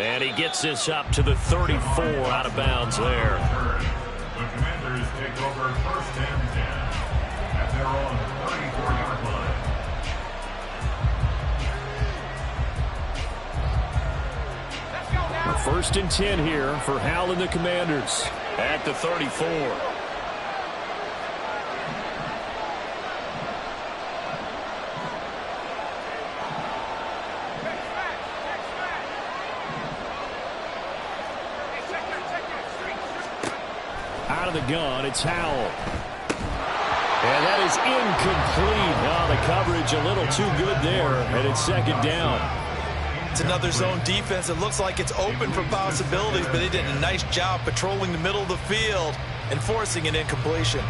And he gets this up to the 34 out of bounds there. The Commanders take over 1st and 10 at their own 34-yard line. 1st and 10 here for Hal and the Commanders at the 34. Out of the gun, it's Howell. And that is incomplete. Oh, the coverage a little too good there, and it's 2nd down. It's another zone defense. It looks like it's open for possibilities, but they did a nice job patrolling the middle of the field and forcing an incompletion.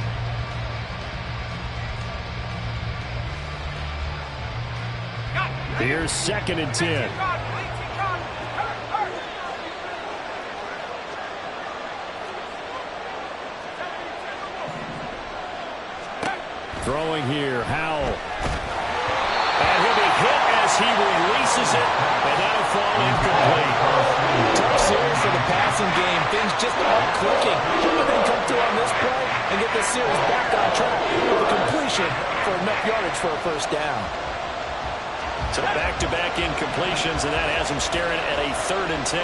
Here's 2nd and 10. Throwing here, Howell. And he'll be hit as he releases it, and that'll fall incomplete. Tough series for the passing game. Things just aren't clicking. But then come through on this play and get the series back on track with a completion for enough yardage for a 1st down. So back-to-back incompletions, and that has him staring at a 3rd and 10.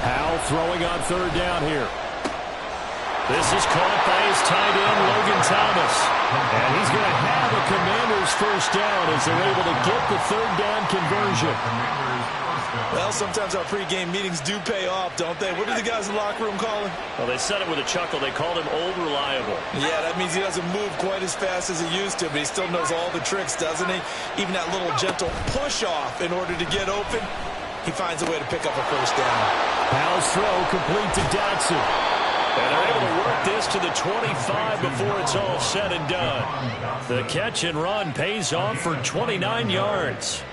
Howell throwing on 3rd down here. This is caught by his tight end, Logan Thomas. And he's going to have a Commanders 1st down as they're able to get the 3rd down conversion. Well, sometimes our pregame meetings do pay off, don't they? What do the guys in the locker room call him? Well, they said it with a chuckle. They called him Old Reliable. Yeah, that means he doesn't move quite as fast as he used to, but he still knows all the tricks, doesn't he? Even that little gentle push-off in order to get open, he finds a way to pick up a 1st down. Howell's throw complete to Dotson. And they're able to work this to the 25 before it's all said and done. The catch and run pays off for 29 yards.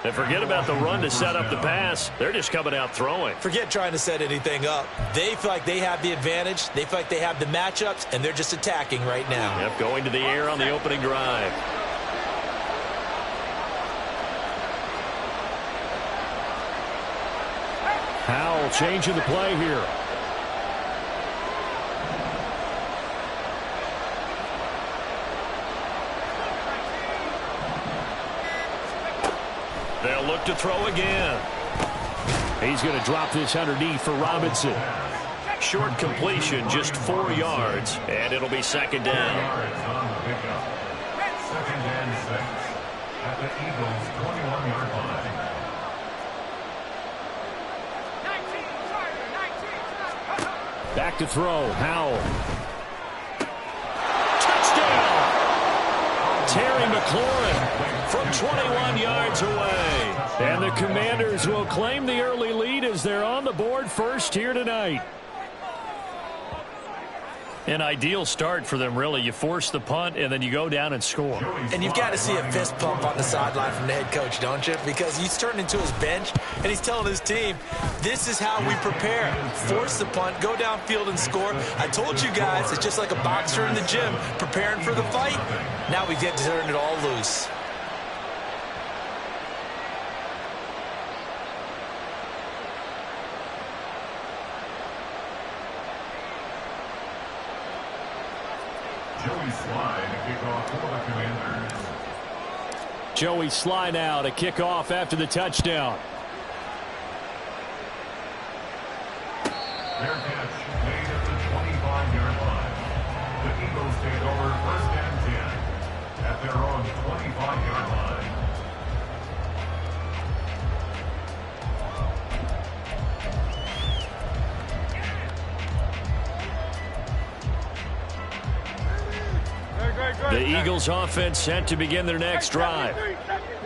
And forget about the run to set up the pass. They're just coming out throwing. Forget trying to set anything up. They feel like they have the advantage. They feel like they have the matchups, and they're just attacking right now. Yep, going to the air on the opening drive. Howell changing the play here. They'll look to throw again. He's going to drop this underneath for Robinson. Short completion, just 4 yards, and it'll be 2nd down. 2nd and 6 at the Eagles' 21-yard line. Back to throw, Howell. Touchdown! Terry McLaurin from 21 yards away. And the Commanders will claim the early lead as they're on the board first here tonight. An ideal start for them, really. You force the punt, and then you go down and score. And you've got to see a fist pump on the sideline from the head coach, don't you? Because he's turning into his bench, and he's telling his team, this is how we prepare. Force the punt, go downfield and score. I told you guys, it's just like a boxer in the gym preparing for the fight. Now we get to turn it all loose. Joey Slye to kick off for the Commanders. Joey Slye now to kick off after the touchdown. Their catch made at the 25-yard line. The Eagles take over 1st and 10 at their own 25-yard line. The Eagles offense set to begin their next drive.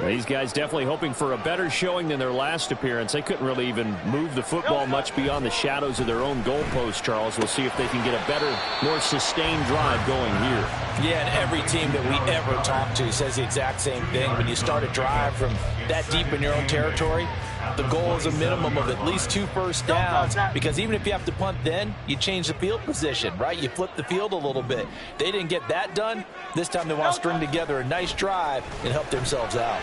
These guys definitely hoping for a better showing than their last appearance. They couldn't really even move the football much beyond the shadows of their own goalpost, Charles. We'll see if they can get a better, more sustained drive going here. Yeah, and every team that we ever talk to says the exact same thing. When you start a drive from that deep in your own territory, the goal is a minimum of at least 2 first downs, because even if you have to punt then, you change the field position, right? You flip the field a little bit. They didn't get that done. This time they want to string together a nice drive and help themselves out.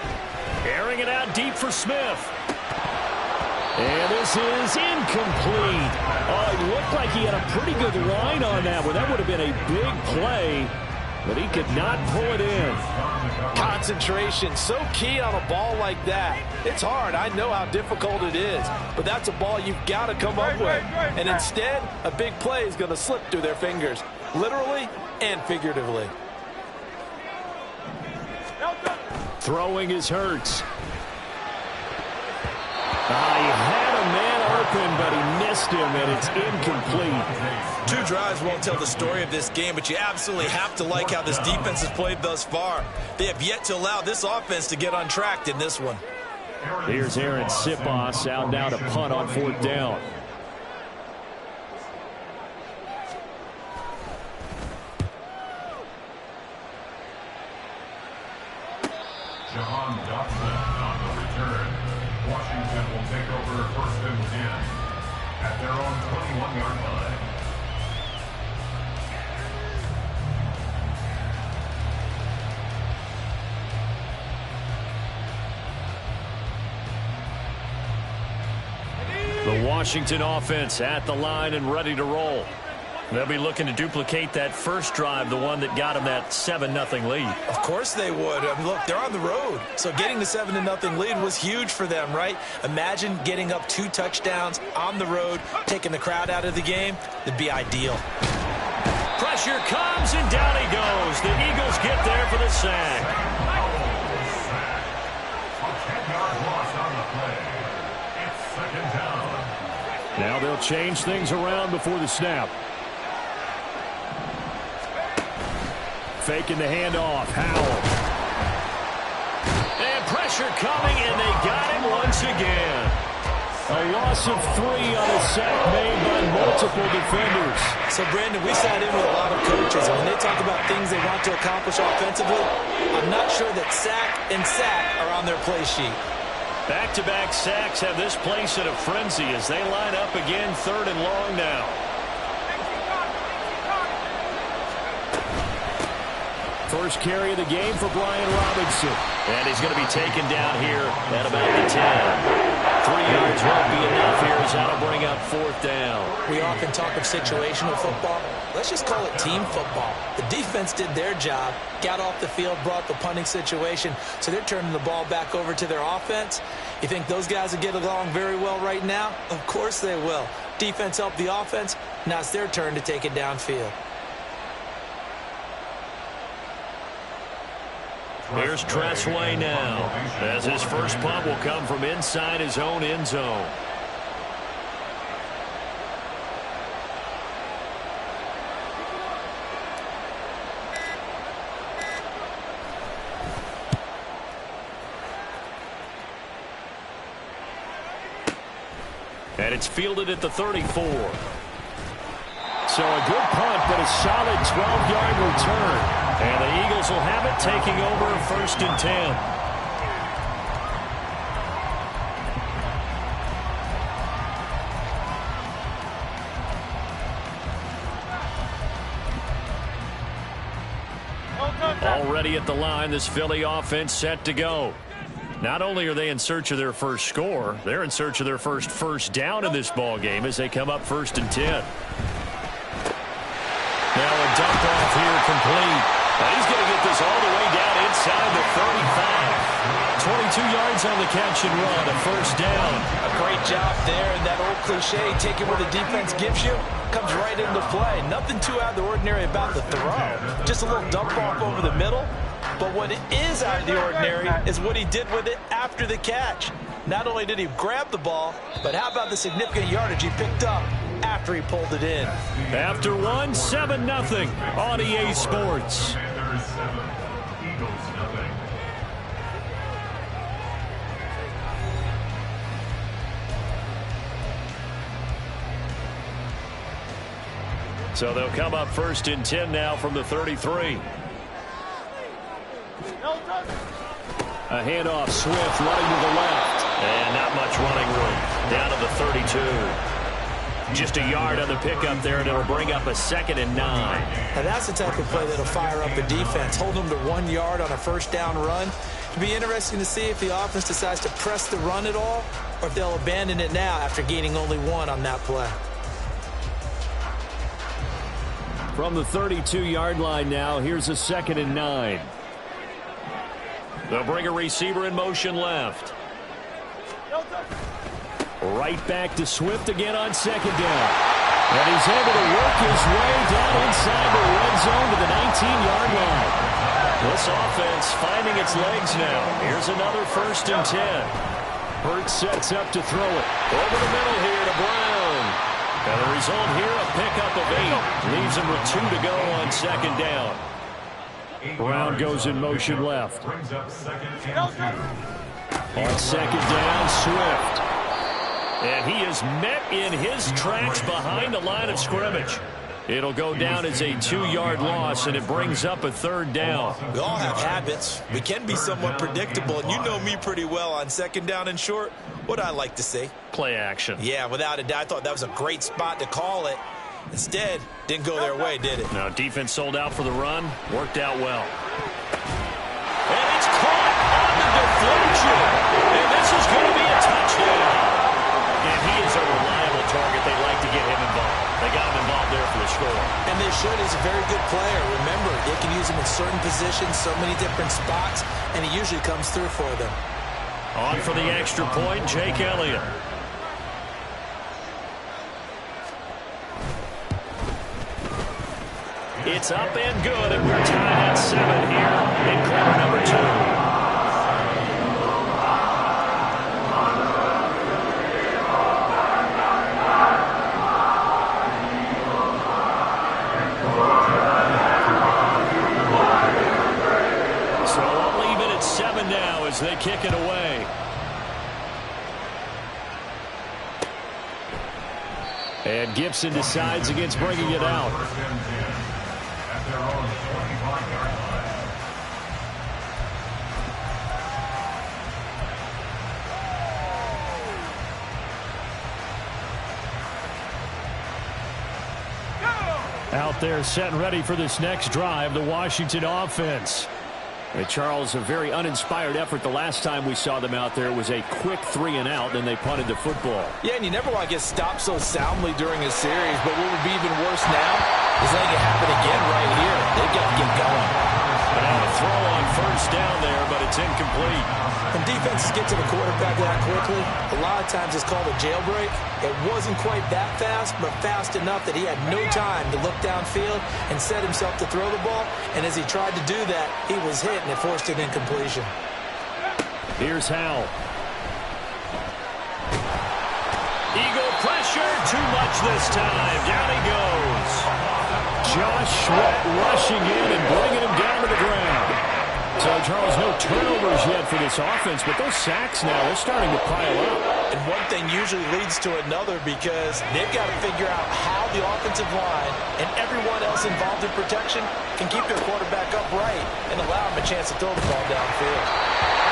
Airing it out deep for Smith. And this is incomplete. Oh, it looked like he had a pretty good line on that one. That would have been a big play, but he could not pull it in. Concentration, so key on a ball like that. It's hard. I know how difficult it is, but that's a ball you've got to come up with. And instead, a big play is going to slip through their fingers, literally and figuratively. Throwing is Hurts. He had a man open, but he missed him, and it's incomplete. 2 drives won't tell the story of this game, but you absolutely have to like how this defense has played thus far. They have yet to allow this offense to get untracked in this one. Here's Aaron Sipos out now to punt on 4th down. Jahan Dotson on the return. Washington will take over 1st and 10 at their own 21-yard line. The Washington offense at the line and ready to roll. They'll be looking to duplicate that first drive, the one that got them that 7-0 lead. Of course they would. I mean, look, they're on the road. So getting the 7-0 lead was huge for them, right? Imagine getting up 2 touchdowns on the road, taking the crowd out of the game. That'd be ideal. Pressure comes, and down he goes. The Eagles get there for the sack. A 10-yard loss on the play. It's 2nd down. Now they'll change things around before the snap. Faking the handoff. Howell. And pressure coming, and they got him once again. A loss of 3 on a sack made by multiple defenders. So, Brandon, we sat in with a lot of coaches, and when they talk about things they want to accomplish offensively, I'm not sure that sack and sack are on their play sheet. Back-to-back sacks have this place in a frenzy as they line up again 3rd and long now. First carry of the game for Brian Robinson. And he's going to be taken down here at about the 10. 3 yards won't be enough here as that'll bring up 4th down. We often talk of situational football. Let's just call it team football. The defense did their job, got off the field, brought the punting situation, so they're turning the ball back over to their offense. You think those guys will get along very well right now? Of course they will. Defense helped the offense. Now it's their turn to take it downfield. Here's Tressway now, as his first punt will come from inside his own end zone. And it's fielded at the 34. So a good punt, but a solid 12-yard return. And the Eagles will have it, taking over 1st and 10. Already at the line, this Philly offense set to go. Not only are they in search of their first score, they're in search of their first down in this ball game as they come up 1st and 10. Now a dump off here complete. He's going to get this all the way down inside the 35. 22 yards on the catch and run, a 1st down. A great job there, and that old cliche, taking what the defense gives you, comes right into play. Nothing too out of the ordinary about the throw. Just a little dump off over the middle. But what is out of the ordinary is what he did with it after the catch. Not only did he grab the ball, but how about the significant yardage he picked up after he pulled it in. After 7-0 on EA Sports. Commanders 7, Eagles 0. So they'll come up 1st and 10 now from the 33. A handoff, Swift running to the left. And not much running room. Down to the 32. Just a yard on the pickup there, and it'll bring up a 2nd and 9. Now that's the type of play that'll fire up the defense. Hold them to 1 yard on a 1st down run. It'll be interesting to see if the offense decides to press the run at all or if they'll abandon it now after gaining only one on that play. From the 32-yard line now, here's a 2nd and 9. They'll bring a receiver in motion left. Right back to Swift again on 2nd down. And he's able to work his way down inside the red zone to the 19-yard line. This offense finding its legs now. Here's another 1st and 10. Hurts sets up to throw it. Over the middle here to Brown. And the result here, a pickup of 8. Leaves him with 2 to go on 2nd down. Brown goes in motion left. Brings up 2nd and 2. On 2nd down, Swift. And he is met in his tracks behind the line of scrimmage. It'll go down as a 2-yard loss, and it brings up a 3rd down. We all have habits. We can be somewhat predictable, and you know me pretty well on 2nd down and short. What I like to see? Play action. Yeah, without a doubt. I thought that was a great spot to call it. Instead, didn't go their way, did it? Now, defense sold out for the run. Worked out well. And it's caught on the deflection. And this is going to be a touchdown. And he is a reliable target. They like to get him involved. They got him involved there for the score. And they should. He's a very good player. Remember, they can use him in certain positions, so many different spots, and he usually comes through for them. On for the extra point, Jake Elliott. It's up and good, and we're tied at 7 here in quarter number 2. As they kick it away. And Gibson decides against bringing it out. At their own 25-yard line. Out there set and ready for this next drive, the Washington offense. And Charles, a very uninspired effort the last time we saw them out there. It was a quick 3 and out, then they punted the football. Yeah, and you never want to get stopped so soundly during a series, but what would be even worse now is letting it happen again right here. They've got to get going. Now a throw on 1st down there, but it's incomplete. When defenses get to the quarterback that quickly, a lot of times it's called a jailbreak. It wasn't quite that fast, but fast enough that he had no time to look downfield and set himself to throw the ball. And as he tried to do that, he was hit, and it forced an incompletion. Here's Howell. Eagle pressure, too much this time. Down he goes. Josh Sweat rushing in and bringing him down to the ground. So, Charles, no turnovers yet for this offense, but those sacks now, they're starting to pile up. And one thing usually leads to another because they've got to figure out how the offensive line and everyone else involved in protection can keep their quarterback upright and allow him a chance to throw the ball downfield.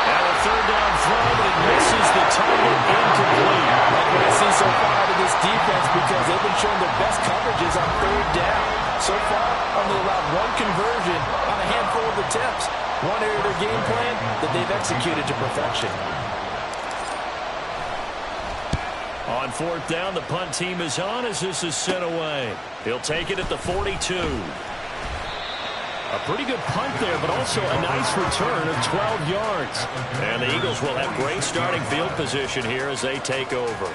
Now a 3rd down throw, but it misses the target, incomplete. Like what I see so far out of this defense because they've been showing their best coverages on 3rd down. So far, only allowed 1 conversion on a handful of attempts. One area of their game plan that they've executed to perfection. On 4th down, the punt team is on as this is sent away. He'll take it at the 42. A pretty good punt there, but also a nice return of 12 yards. And the Eagles will have great starting field position here as they take over.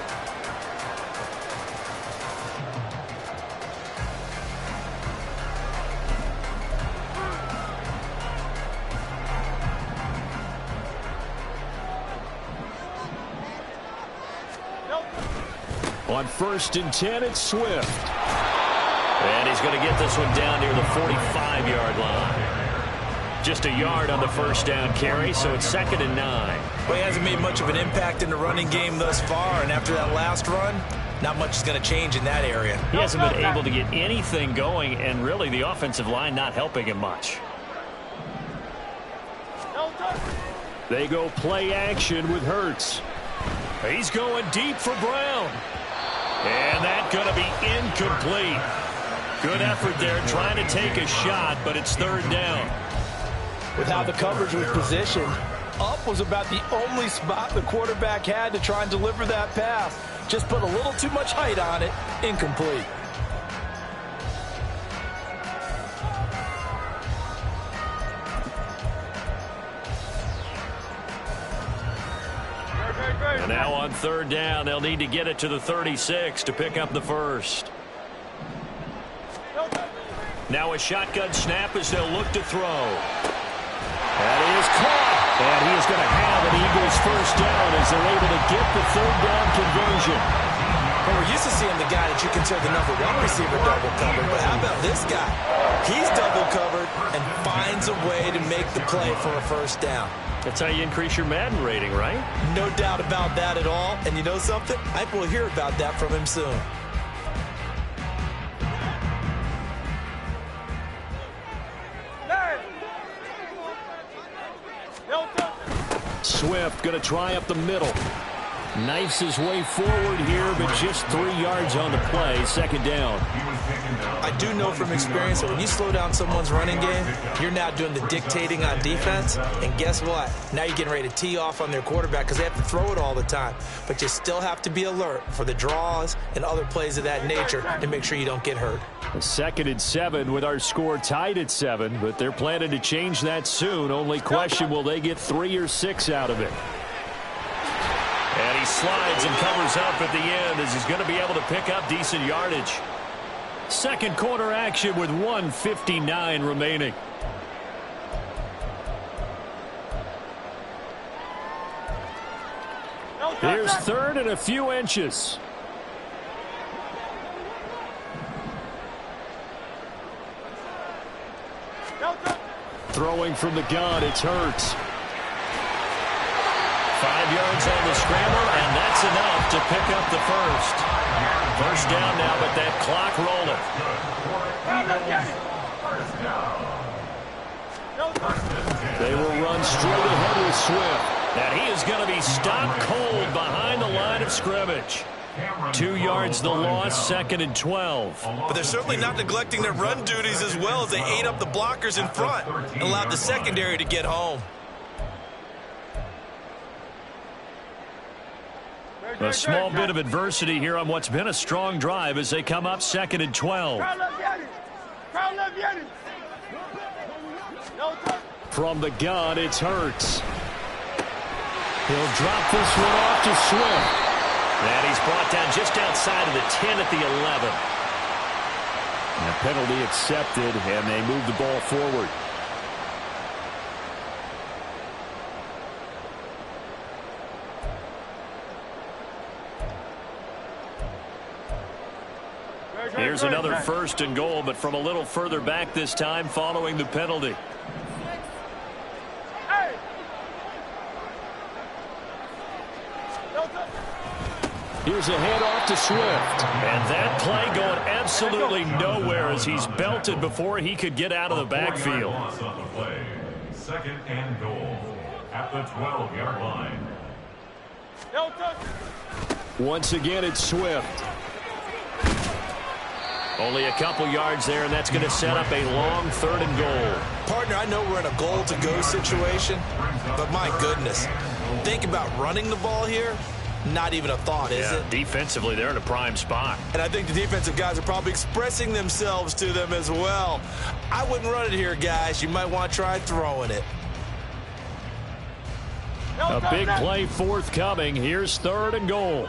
On 1st and 10, it's Swift. And he's going to get this one down near the 45-yard line. Just a yard on the 1st down carry, so it's 2nd and 9. Well, he hasn't made much of an impact in the running game thus far, and after that last run, not much is going to change in that area. He hasn't been able to get anything going, and really the offensive line not helping him much. They go play action with Hurts. He's going deep for Brown. And that's going to be incomplete. Good effort there trying to take a shot, but it's 3rd down. With how the coverage was positioned, up was about the only spot the quarterback had to try and deliver that pass. Just put a little too much height on it. Incomplete. And now on third down, they'll need to get it to the 36 to pick up the first. Now a shotgun snap as they'll look to throw. That is caught. And he is going to have an Eagles first down as they're able to get the third down conversion. Well, we're used to seeing the guy that you consider the number one receiver double covered, but how about this guy? He's double covered and finds a way to make the play for a first down. That's how you increase your Madden rating, right? No doubt about that at all. And you know something? I think we'll hear about that from him soon. Swift going to try up the middle. Knifes his way forward here, but just 3 yards on the play. Second down. I do know from experience that when you slow down someone's running game, you're now doing the dictating on defense. And guess what? Now you're getting ready to tee off on their quarterback because they have to throw it all the time. But you still have to be alert for the draws and other plays of that nature to make sure you don't get hurt. 2nd and 7 with our score tied at 7, but they're planning to change that soon. Only question, will they get 3 or 6 out of it? And he slides and covers up at the end as he's going to be able to pick up decent yardage. Second quarter action with 1:59 remaining. Here's third and a few inches. Throwing from the gun, it's Hurts. 5 yards on the scramble, and that's enough to pick up the first. First down now, but that clock rolling. They will run straight ahead with Swift. And he is going to be stopped cold behind the line of scrimmage. 2 yards the loss, 2nd and 12. But they're certainly not neglecting their run duties as well as they ate up the blockers in front and allowed the secondary to get home. A small bit of adversity here on what's been a strong drive as they come up 2nd and 12. From the gun, it's Hurts. He'll drop this one off to Swift. And he's brought down just outside of the 10 at the 11. And a penalty accepted, and they move the ball forward. Here's another 1st and goal, but from a little further back this time following the penalty. Here's a handoff to Swift. And that play going absolutely nowhere as he's belted before he could get out of the backfield. 2nd and goal at the 12-yard line. Once again, it's Swift. Only a couple yards there, and that's going to set up a long 3rd and goal. Partner, I know we're in a goal-to-go situation, but my goodness, think about running the ball here. Not even a thought, is it? Defensively, they're in a prime spot. And I think the defensive guys are probably expressing themselves to them as well. I wouldn't run it here, guys. You might want to try throwing it. A big play forthcoming. Here's 3rd and goal.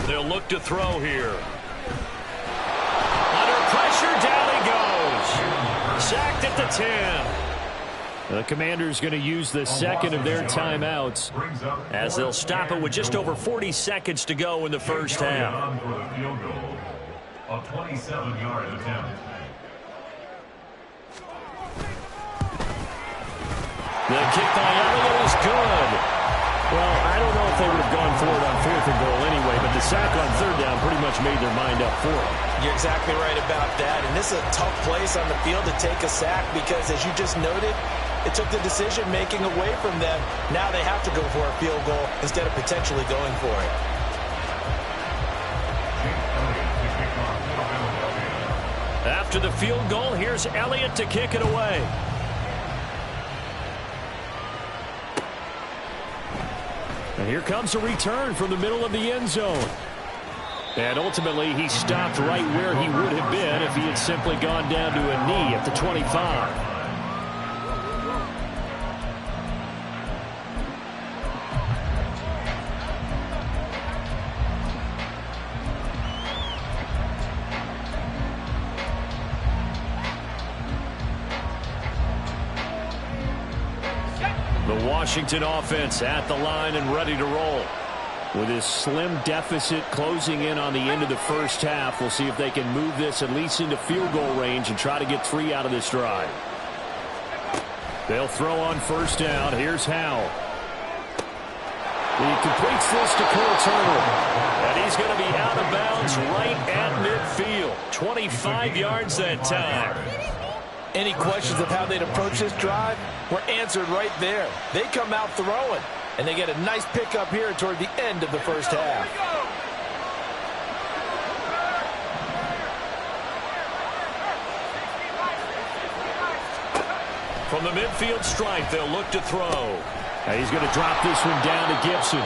They'll look to throw here. Under pressure, down he goes. Sacked at the 10. The Commanders going to use the 2nd of their timeouts as they'll stop it with just over 40 seconds to go in the first half. A 27-yard attempt. The kick by Elliott is good. Well, I don't know if they would have gone for it on 4th and goal anyway, but the sack on 3rd down pretty much made their mind up for it. You're exactly right about that, and this is a tough place on the field to take a sack because, as you just noted, it took the decision-making away from them. Now they have to go for a field goal instead of potentially going for it. After the field goal, here's Elliott to kick it away. And here comes a return from the middle of the end zone. And ultimately, he stopped right where he would have been if he had simply gone down to a knee at the 25. The Washington offense at the line and ready to roll. With his slim deficit closing in on the end of the first half, we'll see if they can move this at least into field goal range and try to get 3 out of this drive. They'll throw on 1st down. Here's Howell. He completes this to Cole Turner. And he's going to be out of bounds right at midfield. 25 yards that time. Any questions of how they'd approach this drive were answered right there. They come out throwing, and they get a nice pickup here toward the end of the first half. From the midfield stripe, they'll look to throw. Now he's going to drop this one down to Gibson.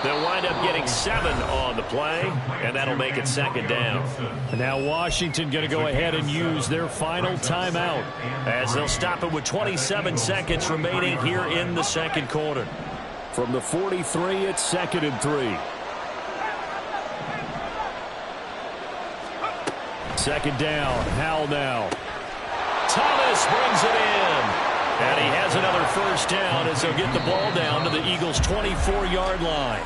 They'll wind up getting 7 on the play, and that'll make it 2nd down. And now Washington going to go ahead and use their final timeout as they'll stop it with 27 seconds remaining here in the 2nd quarter. From the 43, it's 2nd and 3. 2nd down, Howell now. Thomas brings it in. And he has another 1st down as they'll get the ball down to the Eagles' 24-yard line.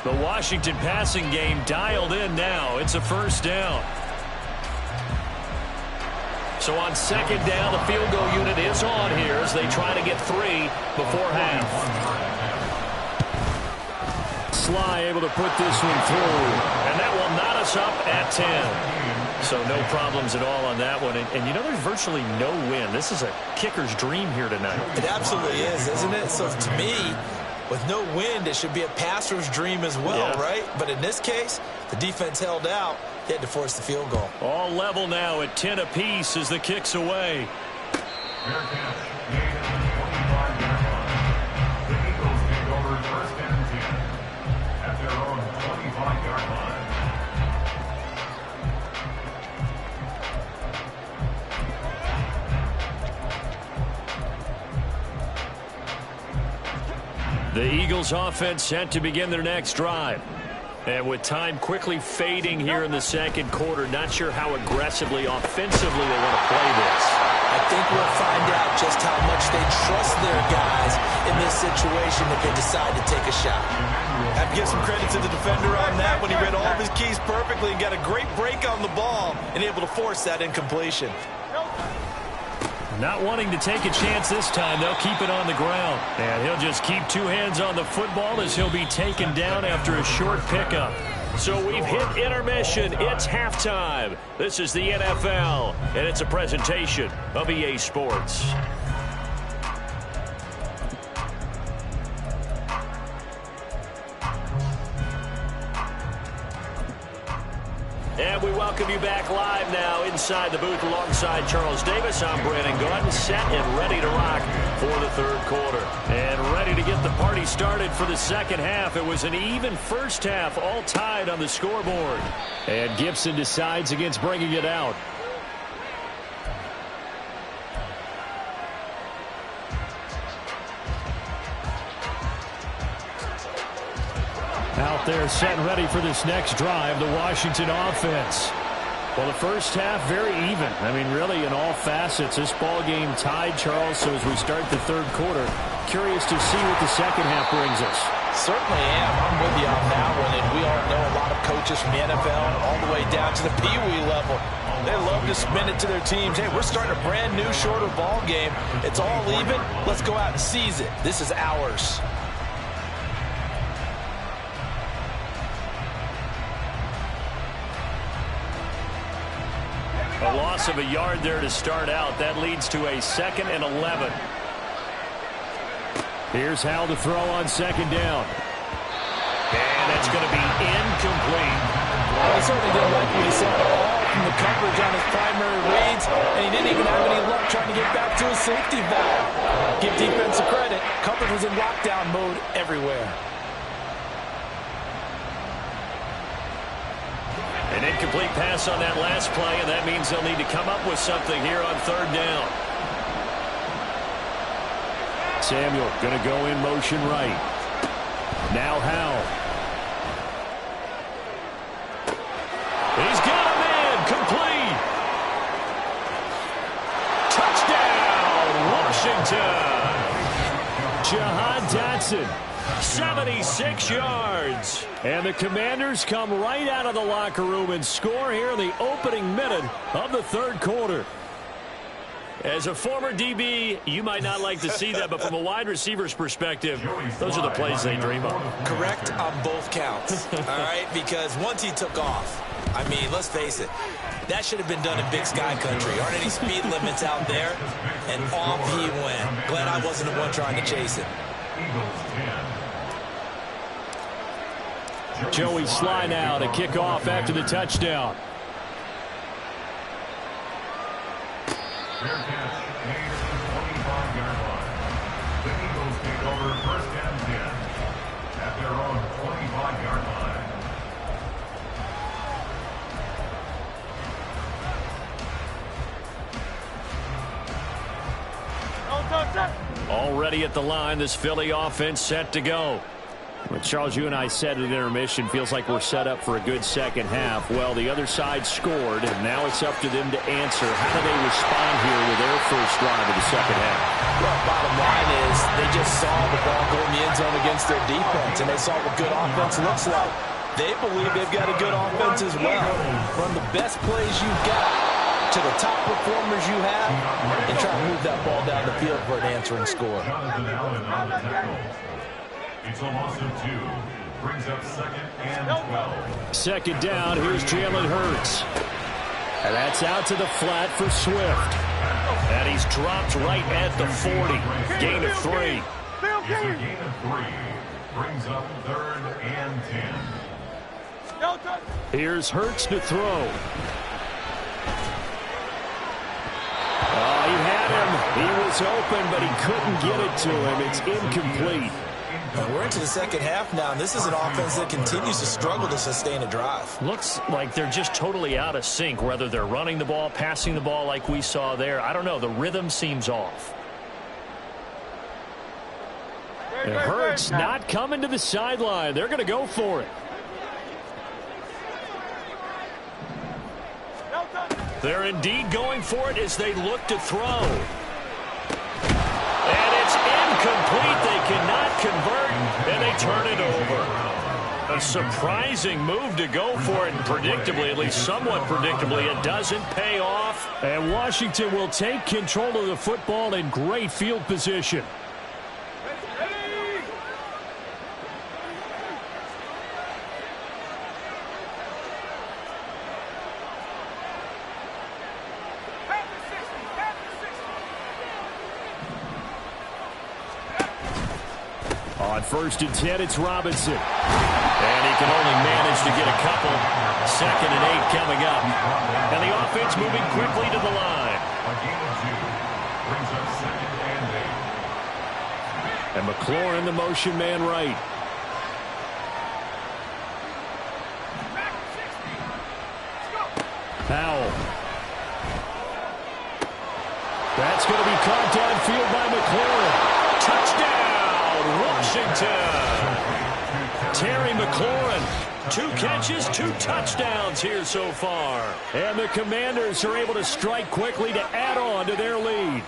The Washington passing game dialed in now. It's a 1st down. So on 2nd down, the field goal unit is on here as they try to get 3 before half. Sly able to put this one through. And that will knot us up at 10. So no problems at all on that one. And you know, there's virtually no wind. This is a kicker's dream here tonight. It absolutely is, isn't it? So to me, with no wind, it should be a passer's dream as well, right? But in this case, the defense held out. They had to force the field goal. All level now at 10 apiece as the kick's away. Fair catch made at the 25-yard line. The Eagles take over 1st and 10 at their own 25-yard line. The Eagles offense set to begin their next drive. And with time quickly fading here in the 2nd quarter, not sure how aggressively, offensively they want to play this. I think we'll find out just how much they trust their guys in this situation if they decide to take a shot. I have to give some credit to the defender on that when he read all of his keys perfectly and got a great break on the ball and able to force that incompletion. Not wanting to take a chance this time, they'll keep it on the ground. And he'll just keep 2 hands on the football as he'll be taken down after a short pickup. So we've hit intermission. It's halftime. This is the NFL, and it's a presentation of EA Sports. And we welcome you back live now inside the booth alongside Charles Davis. I'm Brandon Gaudin, set and ready to rock for the 3rd quarter. And ready to get the party started for the 2nd half. It was an even first half, all tied on the scoreboard. And Gibson decides against bringing it out. Out there set and ready for this next drive, the Washington offense. Well, the first half, very even. I mean, really, in all facets, this ball game tied, Charles. So as we start the 3rd quarter, curious to see what the 2nd half brings us. Certainly am. I'm with you on that one. And we all know a lot of coaches from the NFL all the way down to the Pee-wee level. They love to spin it to their teams. Hey, we're starting a brand new, shorter ball game. It's all even. Let's go out and seize it. This is ours. A loss of a yard there to start out. That leads to a 2nd and 11. Here's Howell to throw on 2nd down. And it's going to be incomplete. Well, he certainly didn't like what he saw at all from the coverage on his primary reads, and he didn't even have any luck trying to get back to his safety valve. Give defensive credit. Coverage was in lockdown mode everywhere. An incomplete pass on that last play, and that means they'll need to come up with something here on 3rd down. Samuel going to go in motion right. Now Howell. He's got a man. Complete. Touchdown, Washington. Jahan Dotson. 76 yards. And the Commanders come right out of the locker room and score here in the opening minute of the 3rd quarter. As a former DB, you might not like to see that, but from a wide receiver's perspective, those are the plays they dream of. Correct on both counts, all right? Because once he took off, I mean, let's face it, that should have been done in Big Sky country. Aren't any speed limits out there? And off he went. Glad I wasn't the one trying to chase him. Joey Sly now to kick off after the touchdown. Fair catch made at the 25-yard line. The Eagles take over 1st and 10 at their own 25-yard line. Already at the line, this Philly offense set to go. Well, Charles, you and I said at intermission, feels like we're set up for a good second half. Well, the other side scored, and now it's up to them to answer. How do they respond here with their first drive of the second half? Well, bottom line is they just saw the ball go in the end zone against their defense, and they saw what good offense looks like. They believe they've got a good offense as well. Run the best plays you've got to the top performers you have, and try to move that ball down the field for an answering score. Jonathan Allen on the tackle. It's a loss of 2. Brings up 2nd and 12. 2nd down. Here's Jalen Hurts. And that's out to the flat for Swift. And he's dropped right at the 40. Gain of 3. It's a gain of 3. Brings up 3rd and 10. Here's Hurts to throw. Oh, he had him. He was open, but he couldn't get it to him. It's incomplete. And we're into the second half now, and this is an offense that continues to struggle to sustain a drive. Looks like they're just totally out of sync, whether they're running the ball, passing the ball like we saw there. I don't know. The rhythm seems off. And Hurts not coming to the sideline. They're going to go for it. They're indeed going for it as they look to throw. And it's incomplete. They cannot convert, and they turn it over. A surprising move to go for it, and predictably, at least somewhat predictably, it doesn't pay off. And Washington will take control of the football in great field position. On 1st and 10, it's Robinson. And he can only manage to get a couple. 2nd and 8 coming up. And the offense moving quickly to the line. A gain of 2. Brings up 2nd and 8. And McLaurin, the motion man right. Powell. That's going to be caught downfield by McLaurin. Touchdown! Washington. Terry McLaurin, 2 catches, 2 touchdowns here so far. And the Commanders are able to strike quickly to add on to their lead.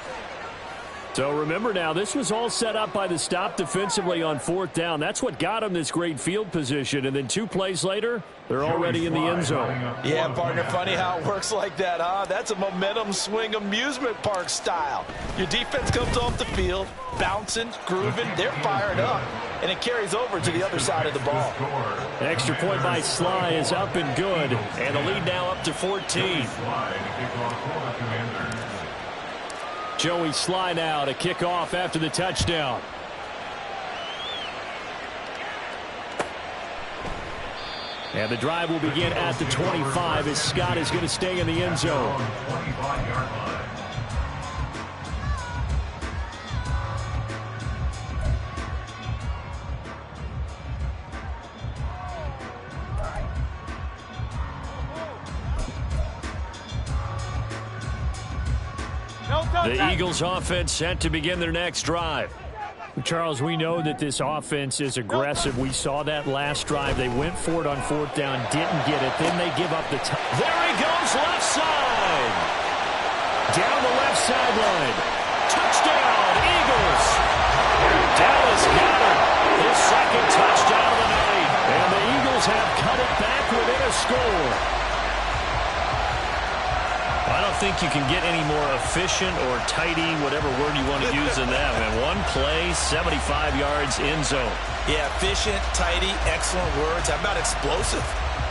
So remember now, this was all set up by the stop defensively on 4th down. That's what got them this great field position. And then 2 plays later, they're already in the end zone. Yeah, partner, funny how it works like that, huh? That's a momentum swing amusement park style. Your defense comes off the field, bouncing, grooving, they're fired up, and it carries over to the other side of the ball. Extra point by Sly is up and good, and the lead now up to 14. Joey Sly now to kick off after the touchdown. And the drive will begin at the 25 as Scott is going to stay in the end zone. The Eagles offense set to begin their next drive. Charles, we know that this offense is aggressive. We saw that last drive. They went for it on 4th down, didn't get it. Then they give up the time. There he goes, left side. Down the left sideline. Touchdown, Eagles. Dallas got it. His second touchdown of the night. And the Eagles have cut it back within a score. I don't think you can get any more efficient or tidy, whatever word you want to use in that. Man, 1 play, 75 yards, end zone. Yeah, efficient, tidy, excellent words. How about explosive?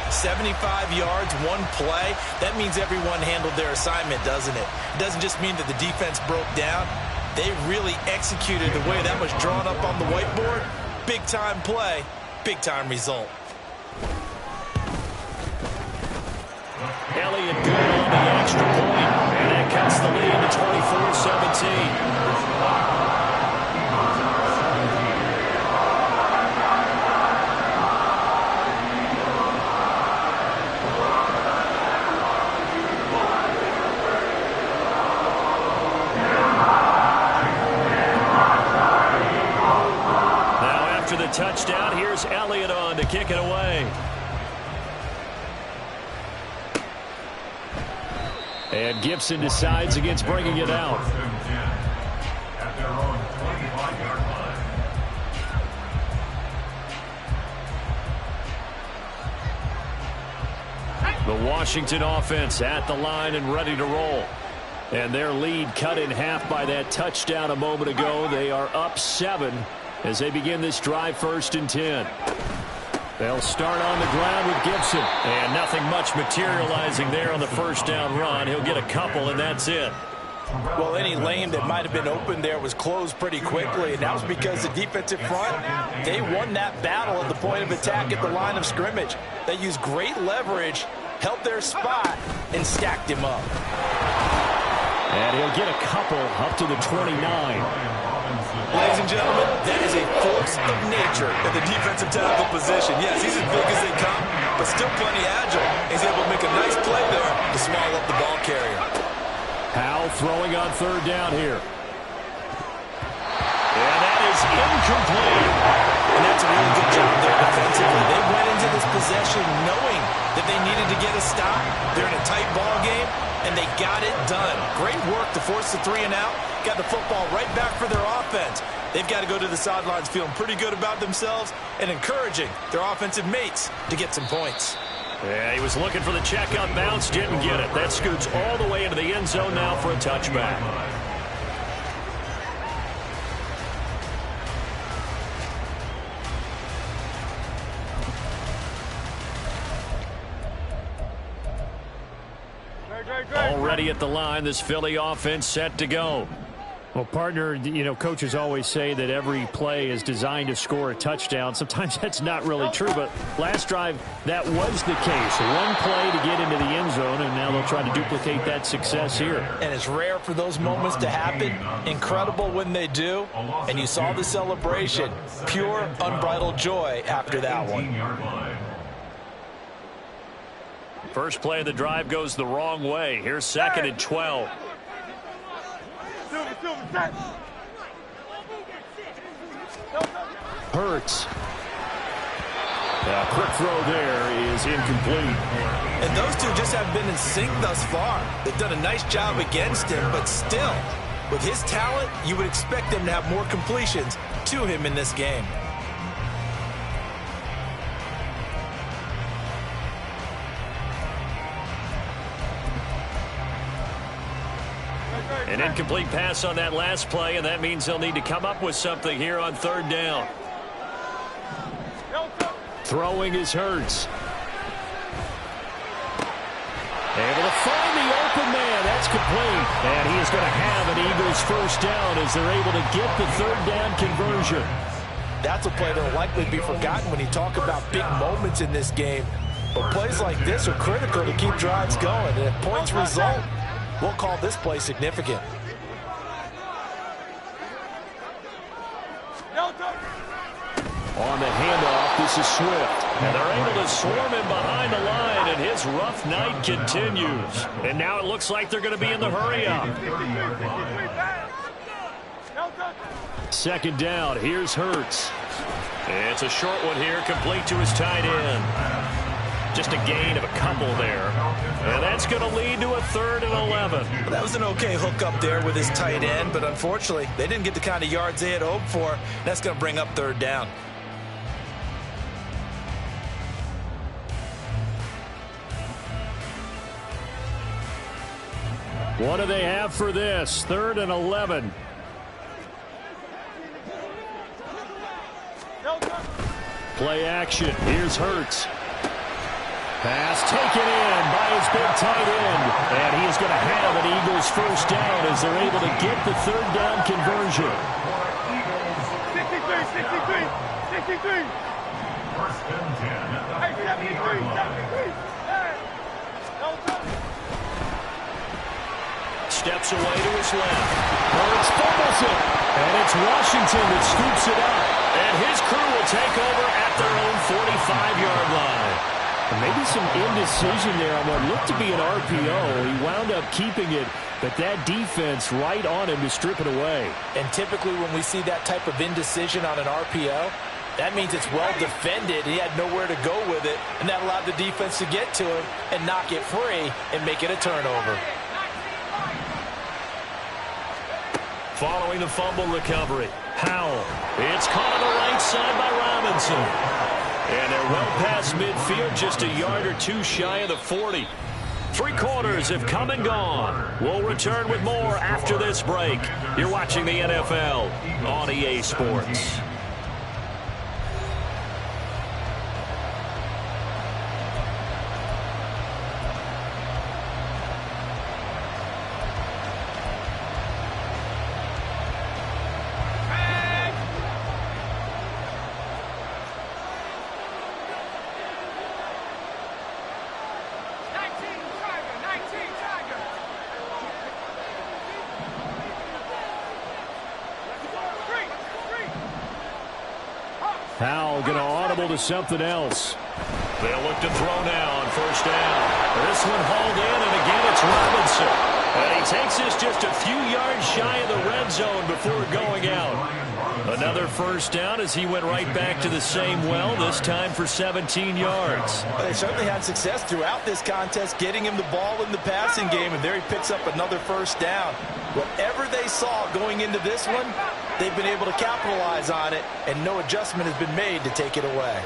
75 yards, 1 play. That means everyone handled their assignment, doesn't it? It doesn't just mean that the defense broke down. They really executed the way that was drawn up on the whiteboard. Big-time play, big-time result. Elliott good on the extra point, and that cuts the lead to 24-17. Now after the touchdown, here's Elliott on to kick it away. And Gibson decides against bringing it out. At their own 25-yard line. The Washington offense at the line and ready to roll. And their lead cut in half by that touchdown a moment ago. They are up 7 as they begin this drive, 1st and 10. They'll start on the ground with Gibson. And nothing much materializing there on the 1st down run. He'll get a couple, and that's it. Well, any lane that might have been open there was closed pretty quickly, and that was because the defensive front, they won that battle at the point of attack at the line of scrimmage. They used great leverage, held their spot, and stacked him up. And he'll get a couple up to the 29. Ladies and gentlemen, that is a force of nature at the defensive tackle position. Yes, he's as big as they come, but still plenty agile. He's able to make a nice play there to small up the ball carrier. Howell throwing on 3rd down here. And that is incomplete. And that's a really good job there defensively. They went into this possession knowing that they needed to get a stop. They're in a tight ball game, and they got it done. Great work to force the 3 and out. Got the football right back for their offense. They've got to go to the sidelines feeling pretty good about themselves and encouraging their offensive mates to get some points. Yeah, he was looking for the checkout bounce, didn't get it. That scoots all the way into the end zone now for a touchback. Already at the line, this Philly offense set to go. Well, partner, you know, coaches always say that every play is designed to score a touchdown. Sometimes that's not really true, but last drive, that was the case. 1 play to get into the end zone, and now they'll try to duplicate that success here. And it's rare for those moments to happen. Incredible when they do. And you saw the celebration. Pure, unbridled joy after that one. First play of the drive goes the wrong way. Here's 2nd and 12. Hurts. A quick throw there is incomplete. And those two just have been in sync thus far. They've done a nice job against him, but still, With his talent, you would expect them to have more completions to him in this game. An incomplete pass on that last play, and that means they'll need to come up with something here on third down. Throwing is Hurts. Able to find the open man. That's complete. And he is going to have an Eagles first down as they're able to get the third down conversion. That's a play that will likely be forgotten when you talk about big moments in this game. But plays like this are critical to keep drives going. And if points result, we'll call this play significant. On the handoff, this is Swift. And they're able to swarm him behind the line, and his rough night continues. And now it looks like they're going to be in the hurry-up. Second down, here's Hurts. It's a short one here, complete to his tight end. Just a gain of a couple there. And that's going to lead to a 3rd and 11. That was an okay hook up there with his tight end, but unfortunately, they didn't get the kind of yards they had hoped for. That's going to bring up 3rd down. What do they have for this? 3rd and 11. Play action. Here's Hurts. Pass taken in by his big tight end. And he is going to have an Eagles first down as they're able to get the 3rd down conversion. 63. First and 10. Steps away to his left. Hurts fumbles it. And it's Washington that scoops it up. And his crew will take over at their own 45-yard line. And maybe some indecision there on what looked to be an RPO. He wound up keeping it, but that defense right on him to strip it away. And typically when we see that type of indecision on an RPO, that means it's well defended. He had nowhere to go with it, and that allowed the defense to get to him and knock it free and make it a turnover. Following the fumble recovery, Howell. It's caught on the right side by Robinson. And they're well past midfield, just a yard or two shy of the 40. 3 quarters have come and gone. We'll return with more after this break. You're watching the NFL on EA Sports. Howell going to audible to something else. They'll look to throw now on first down. This one hauled in, and again it's Robinson. And he takes this just a few yards shy of the red zone before going out. Another first down as he went right back to the same well, this time for 17 yards. They certainly had success throughout this contest, getting him the ball in the passing game, and there he picks up another first down. Whatever they saw going into this one, they've been able to capitalize on it, and no adjustment has been made to take it away.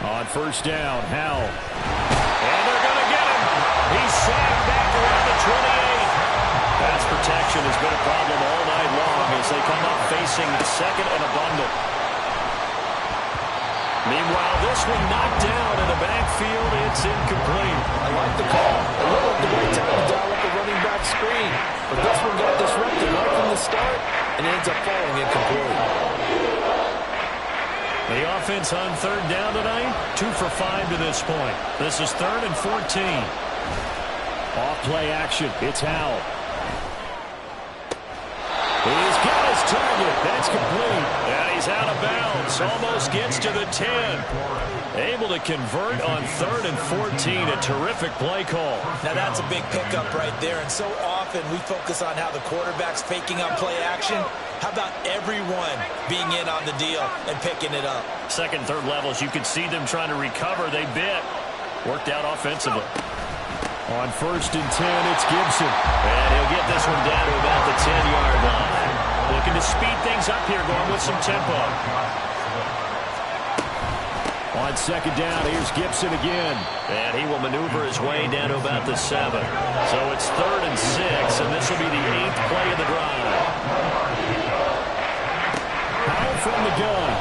On first down, Howell. And they're going to get him. He's sacked back around the 28. Pass protection has been a problem all night long as they come up facing second and a bundle. Meanwhile, this one knocked down in the backfield. It's incomplete. I like the call. It looked like the right time to dial up the running back screen. But this one got disrupted right from the start, and it ends up falling incomplete. The offense on third down tonight, 2 for 5 to this point. This is 3rd and 14. Off play action. It's Howell. He's got his target. That's complete. And he's out of bounds. Almost gets to the 10. Able to convert on 3rd and 14. A terrific play call. Now that's a big pickup right there. And so often we focus on how the quarterback's faking on play action. How about everyone being in on the deal and picking it up? Second, third levels, you could see them trying to recover. They bit. Worked out offensively. On 1st and 10, it's Gibson. And he'll get this one down to about the 10-yard line. Looking to speed things up here, going with some tempo. On 2nd down, here's Gibson again. And he will maneuver his way down to about the 7. So it's 3rd and 6, and this will be the 8th play of the drive. Howell from the gun.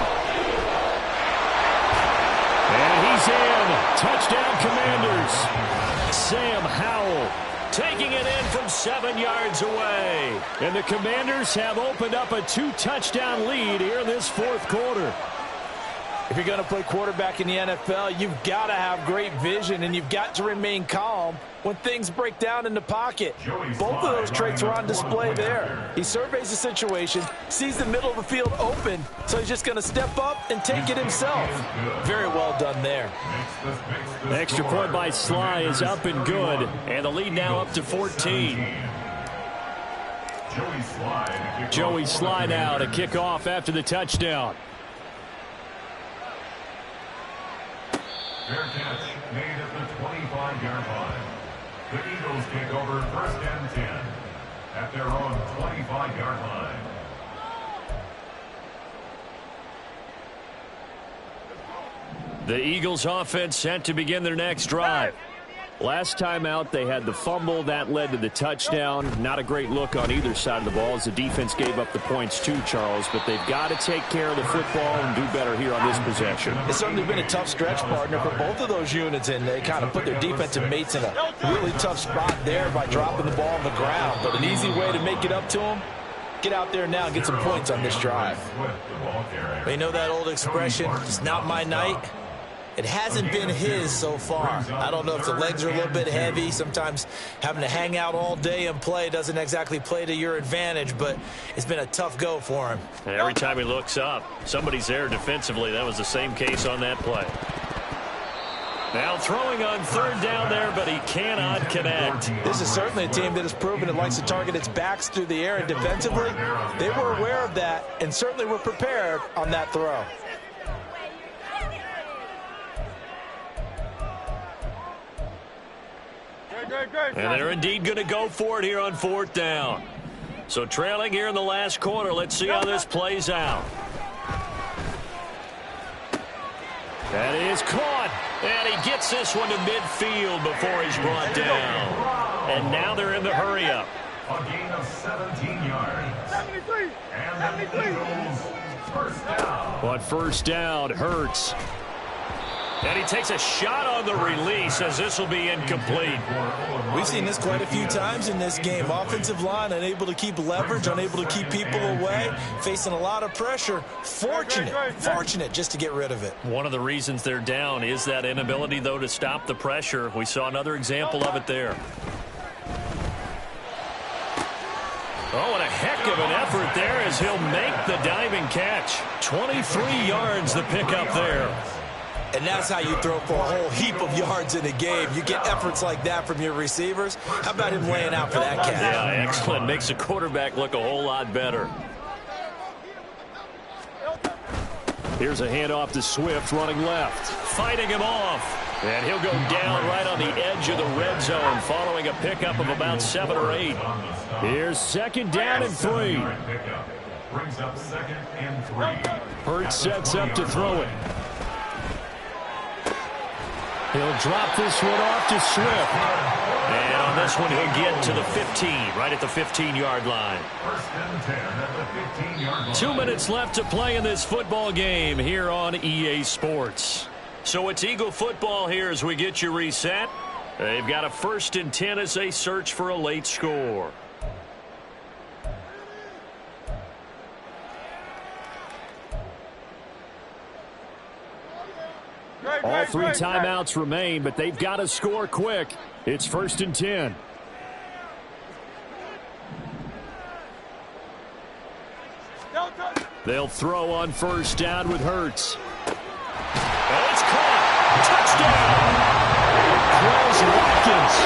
And he's in. Touchdown, Commanders. Sam Howell taking it in from 7 yards away. And the Commanders have opened up a 2-touchdown lead here in this 4th quarter. If you're going to play quarterback in the NFL, you've got to have great vision, and you've got to remain calm when things break down in the pocket. Both of those traits are on display there. He surveys the situation, sees the middle of the field open, so he's just going to step up and take it himself. Very well done there. The extra point by Sly is up and good, and the lead now up to 14. Joey Sly now to kick off after the touchdown. Fair catch made at the 25-yard line. The Eagles take over 1st and 10 at their own 25-yard line. The Eagles offense set to begin their next drive. Last time out, they had the fumble. That led to the touchdown. Not a great look on either side of the ball as the defense gave up the points too, Charles. But they've got to take care of the football and do better here on this possession. It's certainly been a tough stretch, partner, for both of those units, and they kind of put their defensive mates in a really tough spot there by dropping the ball on the ground. But an easy way to make it up to them, get out there now and get some points on this drive. You know that old expression, it's not my night? It hasn't been his so far. I don't know if the legs are a little bit heavy. Sometimes having to hang out all day and play doesn't exactly play to your advantage, but it's been a tough go for him. And every time he looks up, somebody's there defensively. That was the same case on that play. Now throwing on 3rd down there, but he cannot connect. This is certainly a team that has proven it likes to target its backs through the air, and defensively, they were aware of that and certainly were prepared on that throw. And they're indeed going to go for it here on 4th down. So trailing here in the last quarter. Let's see how this plays out. That is caught. And he gets this one to midfield before he's brought down. And now they're in the hurry-up. A gain of 17 yards. 73. And the Eagles 1st down. On 1st down, Hurts. And he takes a shot on the release as this will be incomplete. We've seen this quite a few times in this game. Offensive line unable to keep leverage, unable to keep people away, facing a lot of pressure. Fortunate just to get rid of it. One of the reasons they're down is that inability, though, to stop the pressure. We saw another example of it there. Oh, and a heck of an effort there as he'll make the diving catch. 23 yards the pickup there. And that's how you throw for a whole heap of yards in a game. You get efforts like that from your receivers. How about him laying out for that catch? Yeah, excellent. Makes the quarterback look a whole lot better. Here's a handoff to Swift running left. Fighting him off. And he'll go down right on the edge of the red zone following a pickup of about 7 or 8. Here's 2nd down and 3. Brings up 2nd and 3. Hurts sets up to throw it. He'll drop this one off to Swift. And on this one, he'll get to the 15, right at the 15-yard line. 1st and 10 at the 15-yard line. 2 minutes left to play in this football game here on EA Sports. So it's Eagle football here as we get you reset. They've got a 1st and 10 as they search for a late score. All 3 timeouts remain, but they've got to score quick. It's 1st and 10. They'll throw on 1st down with Hurts. Oh, it's caught. Touchdown. Quez Watkins.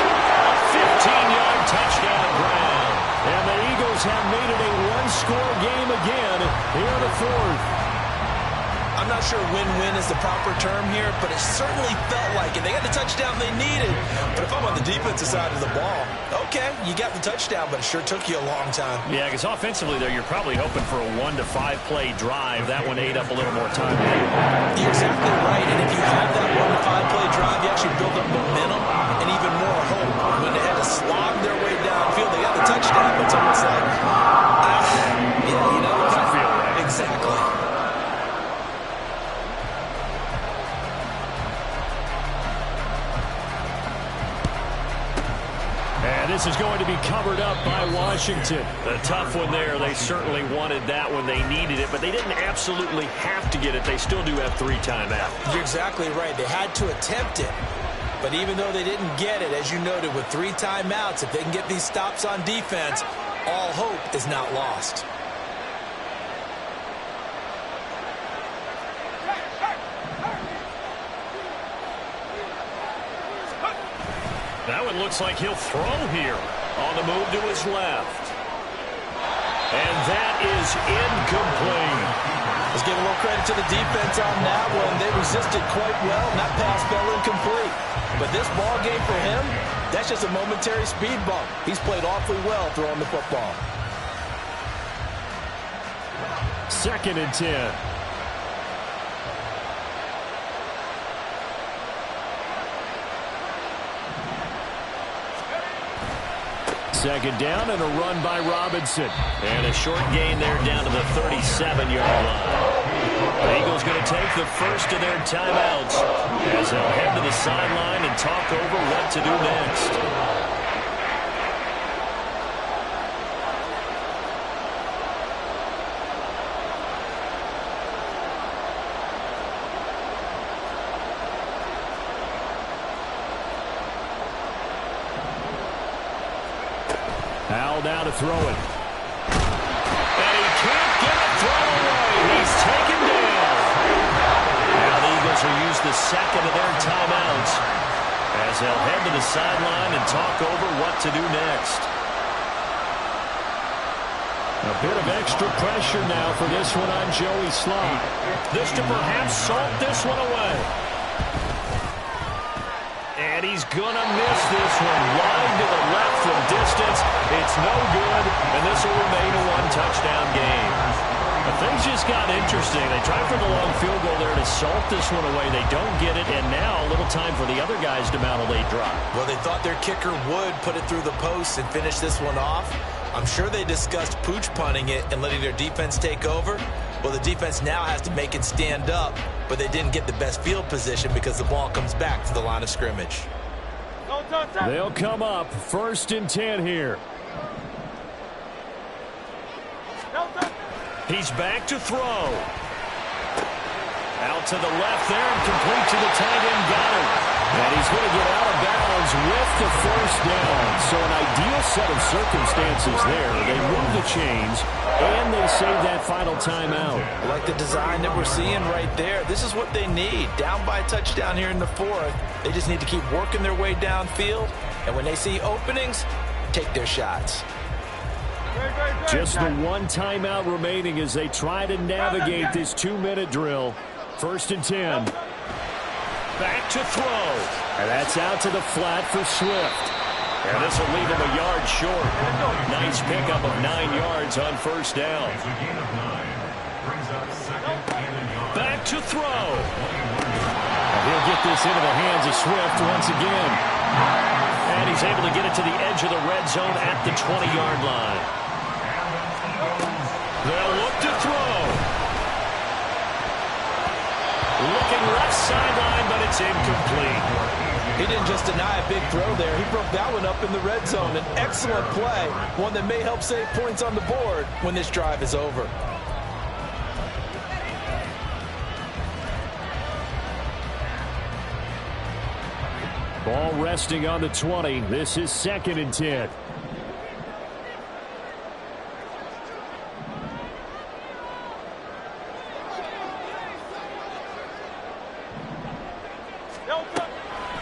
A 15-yard touchdown grab. And the Eagles have made it a one-score game again here in the 4th. I'm not not sure win-win is the proper term here, but it certainly felt like it. They got the touchdown they needed. But if I'm on the defensive side of the ball, okay, you got the touchdown, but it sure took you a long time. Yeah, because offensively there, you're probably hoping for a 1 to 5 play drive. That one ate up a little more time. You're exactly right, and if you have that 1 to 5 play drive, you actually build up momentum and even more hope. When they had to slog their way downfield, they got the touchdown, but it's almost like, yeah, you know, Doesn't feel right. Exactly. And this is going to be covered up by Washington. A tough one there. They certainly wanted that when they needed it, but they didn't absolutely have to get it. They still do have 3 timeouts. You're exactly right. They had to attempt it. But even though they didn't get it, as you noted, with 3 timeouts, if they can get these stops on defense, all hope is not lost. That one looks like he'll throw here. On the move to his left. And that is incomplete. Let's give a little credit to the defense on that one. They resisted quite well, and that pass fell incomplete. But this ball game for him, that's just a momentary speed bump. He's played awfully well throwing the football. 2nd and 10. Second down and a run by Robinson. And a short gain there down to the 37-yard line. The Eagles going to take the first of their timeouts as they'll head to the sideline and talk over what to do next. Howell now to throw it. And he can't get a throw away. He's taken down. Now the Eagles will use the second of their timeouts as they'll head to the sideline and talk over what to do next. A bit of extra pressure now for this one on Joey Slye. This to perhaps salt this one away. And he's going to miss this one wide to the left from distance. It's no good, and this will remain a 1-touchdown game. But things just got interesting. They tried for the long field goal there to salt this one away. They don't get it, and now a little time for the other guys to mount a late drive. Well, they thought their kicker would put it through the post and finish this one off. I'm sure they discussed pooch punting it and letting their defense take over. Well, the defense now has to make it stand up, but they didn't get the best field position because the ball comes back to the line of scrimmage. They'll come up 1st and 10 here. He's back to throw. Out to the left there and complete to the tight end. Got it. And he's going to get out of bounds with the 1st down. So an ideal set of circumstances there. They move the chains, and they save that final timeout. I like the design that we're seeing right there. This is what they need. Down by a touchdown here in the 4th. They just need to keep working their way downfield. And when they see openings, take their shots. Just the 1 timeout remaining as they try to navigate this 2-minute drill. 1st and 10. Back to throw. And that's out to the flat for Swift. And this will leave him a yard short. Nice pickup of 9 yards on 1st down. Back to throw. And he'll get this into the hands of Swift once again. And he's able to get it to the edge of the red zone at the 20-yard line. They'll look to throw. Looking left sideline, but it's incomplete. He didn't just deny a big throw there. He broke that one up in the red zone. An excellent play, one that may help save points on the board when this drive is over. Ball resting on the 20. This is 2nd and 10.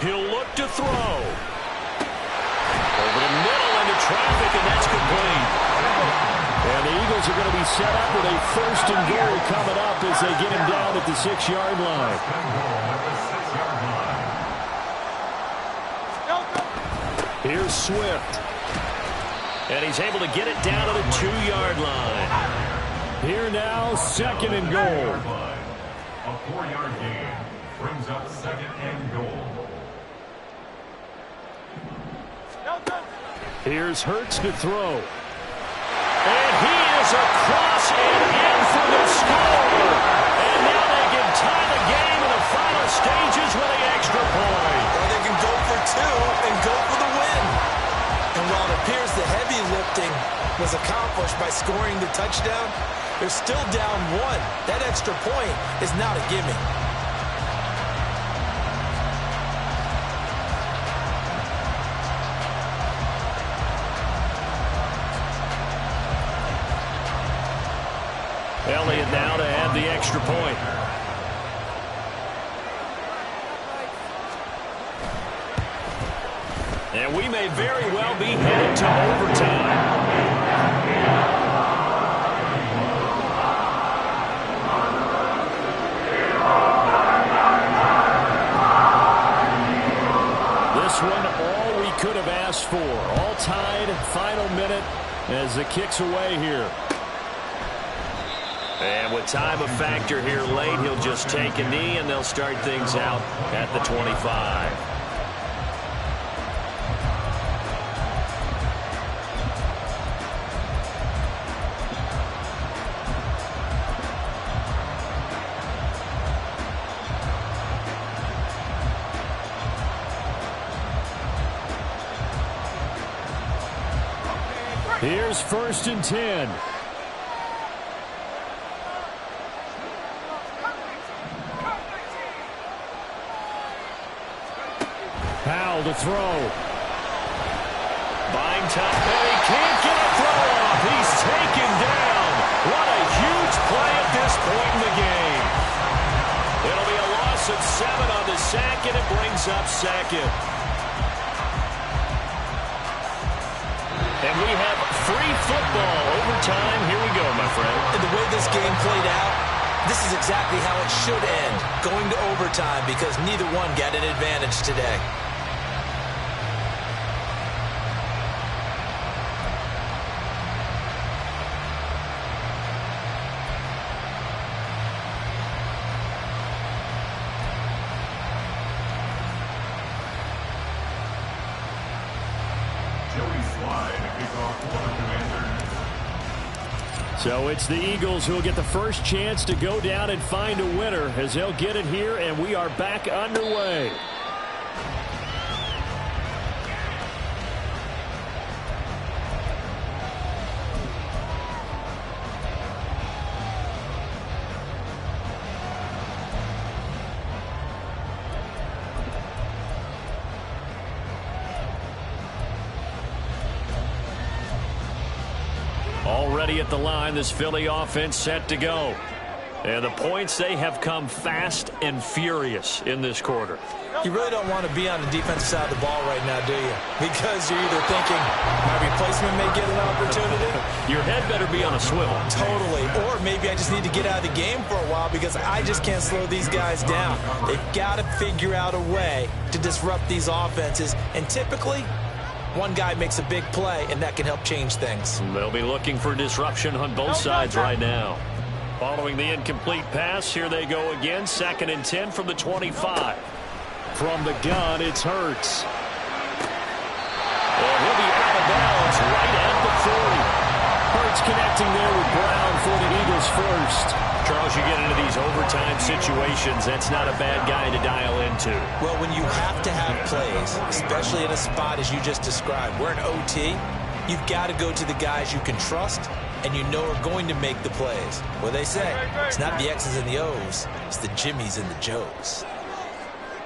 He'll look to throw. Over the middle into traffic, and that's complete. And the Eagles are going to be set up with a 1st and goal coming up as they get him down at the 6-yard line. Here's Swift. And he's able to get it down to the 2-yard line. Here now, 2nd and goal. A 4-yard gain brings up 2nd and goal. Here's Hurts to throw. And he is across and in for the score. And now they can tie the game in the final stages with the extra point. Or they can go for 2 and go for the win. And while it appears the heavy lifting was accomplished by scoring the touchdown, they're still down 1. That extra point is not a gimme. Elliott now to add the extra point. And we may very well be headed to overtime. This one, all we could have asked for. All tied, final minute as it kicks away here. And with time a factor here late, he'll just take a knee and they'll start things out at the 25. Here's 1st and 10. Powell to throw. Buying time, and he can't get a throw off. He's taken down. What a huge play at this point in the game. It'll be a loss of 7 on the sack, and it brings up 2nd. And we have free football overtime. Here we go, my friend. And the way this game played out, this is exactly how it should end, going to overtime, because neither one got an advantage today. So it's the Eagles who will get the first chance to go down and find a winner as they'll get it here, and we are back underway. Already at the line, this Philly offense set to go. And the points, they have come fast and furious in this quarter. You really don't want to be on the defensive side of the ball right now, do you? Because you're either thinking, my replacement may get an opportunity. Your head better be on a swivel. Totally. Or maybe I just need to get out of the game for a while because I just can't slow these guys down. They've got to figure out a way to disrupt these offenses. And typically, one guy makes a big play, and that can help change things. They'll be looking for disruption on both sides right now. Following the incomplete pass, here they go again. 2nd and 10 from the 25. From the gun, it's Hurts. And he'll be out of bounds right at the 40. Hurts connecting there with Brown for the Eagles first. Charles, you get into these overtime situations, that's not a bad guy to dial into. Well, when you have to have plays, especially in a spot as you just described, we're in OT, you've got to go to the guys you can trust and you know are going to make the plays. Well, they say it's not the X's and the O's, it's the Jimmies and the Joes.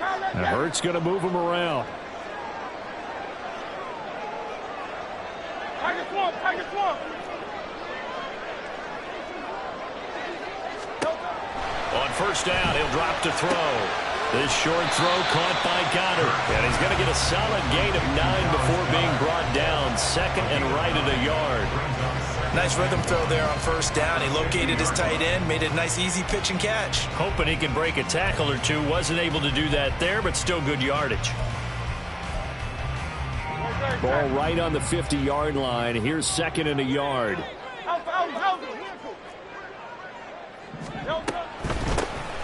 Now Hurts going to move him around. On first down, he'll drop to throw. This short throw caught by Goddard. And he's going to get a solid gain of 9 before being brought down. 2nd and right at a yard. Nice rhythm throw there on first down. He located his tight end, made a nice easy pitch and catch. Hoping he can break a tackle or two. Wasn't able to do that there, but still good yardage. Ball right on the 50-yard line. Here's 2nd and a yard.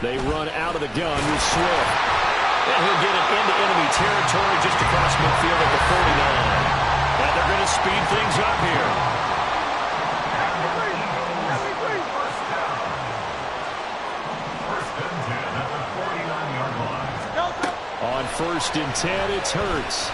They run out of the gun with Swift. And he'll get it into enemy territory just across midfield at the 49. And they're going to speed things up here. On 1st and 10, it's Hurts.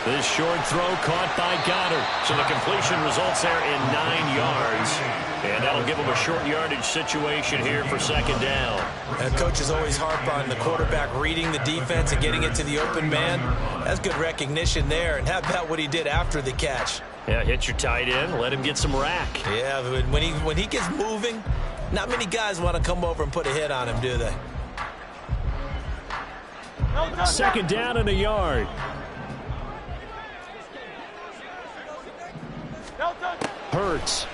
This short throw caught by Goddard. So the completion results there in 9 yards. And that'll give them a short yardage situation here for 2nd down. And coaches always harp on the quarterback reading the defense and getting it to the open man. That's good recognition there. And how about what he did after the catch? Yeah, hit your tight end, let him get some rack. Yeah, but when he gets moving, not many guys want to come over and put a hit on him, do they? 2nd down and a yard. Hurts.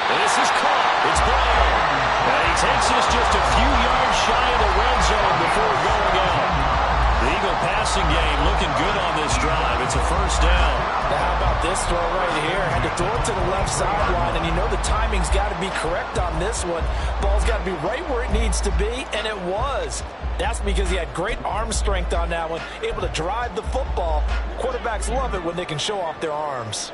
This is caught. It's Brown. And he takes us just a few yards shy of the red zone before going out. The Eagle passing game looking good on this drive. It's a 1st down. Now how about this throw right here? Had to throw it to the left sideline, and you know the timing's got to be correct on this one. Ball's got to be right where it needs to be, and it was. That's because he had great arm strength on that one, able to drive the football. Quarterbacks love it when they can show off their arms.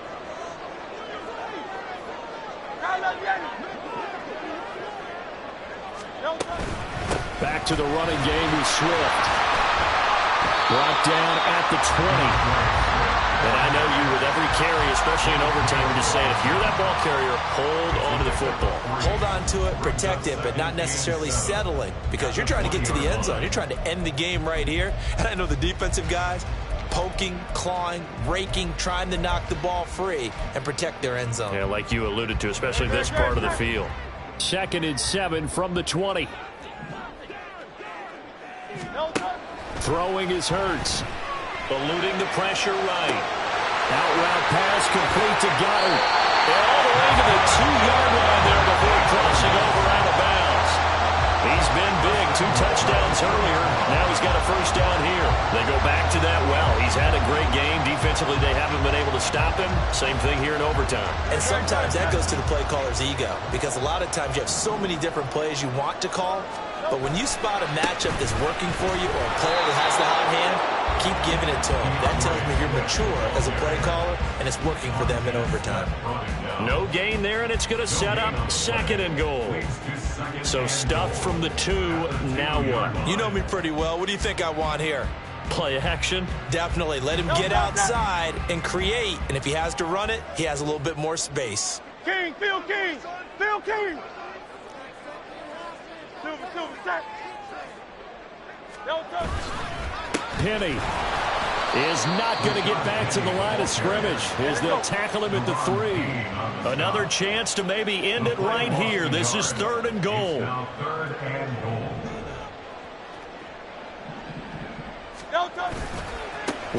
Back to the running game with Swift. Brought down at the 20. And I know you, with every carry, especially in overtime, you're just saying, if you're that ball carrier, hold on to the football. Hold on to it, protect it, but not necessarily settling, because you're trying to get to the end zone. You're trying to end the game right here. And I know the defensive guys poking, clawing, raking, trying to knock the ball free and protect their end zone. Yeah, like you alluded to, especially this part of the field. 2nd and 7 from the 20. Throwing is Hurts. Eluding the pressure right. Out route pass complete to Goddard. And all the way to the 2-yard line there before crossing over out of bounds. He's been big. 2 touchdowns earlier. Now he's got a 1st down here. They go back to that well. He's had a great game. Defensively, they haven't been able to stop him. Same thing here in overtime. And sometimes that goes to the play caller's ego, because a lot of times you have so many different plays you want to call, but when you spot a matchup that's working for you or a player that has the hot hand, keep giving it to him. That tells me you're mature as a play caller, and it's working for them in overtime. No gain there, and it's going to set up 2nd and goal. So stuff from the 2, now what? You know me pretty well. What do you think I want here? Play action? Definitely. Let him get outside and create, and if he has to run it, he has a little bit more space. King, Phil King, Phil King. Silver, set. Penny is not going to get back to the line of scrimmage as they'll tackle him at the 3. Another chance to maybe end it right here. This is 3rd and goal. Now 3rd and goal.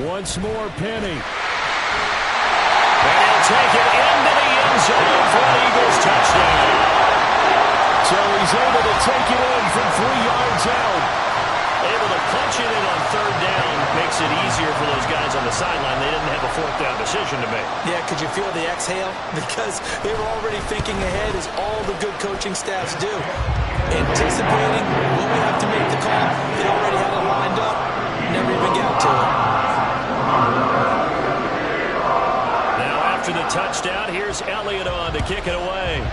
Once more, Penny. And he'll take it into the end zone for an Eagles touchdown. So he's able to take it in from 3 yards out. Able to punch it in on 3rd down. Makes it easier for those guys on the sideline. They didn't have a 4th down decision to make. Yeah, could you feel the exhale? Because they were already thinking ahead, as all the good coaching staffs do. Anticipating when we have to make the call. They already had it lined up. Never even got to it. Now after the touchdown, here's Elliott on to kick it away.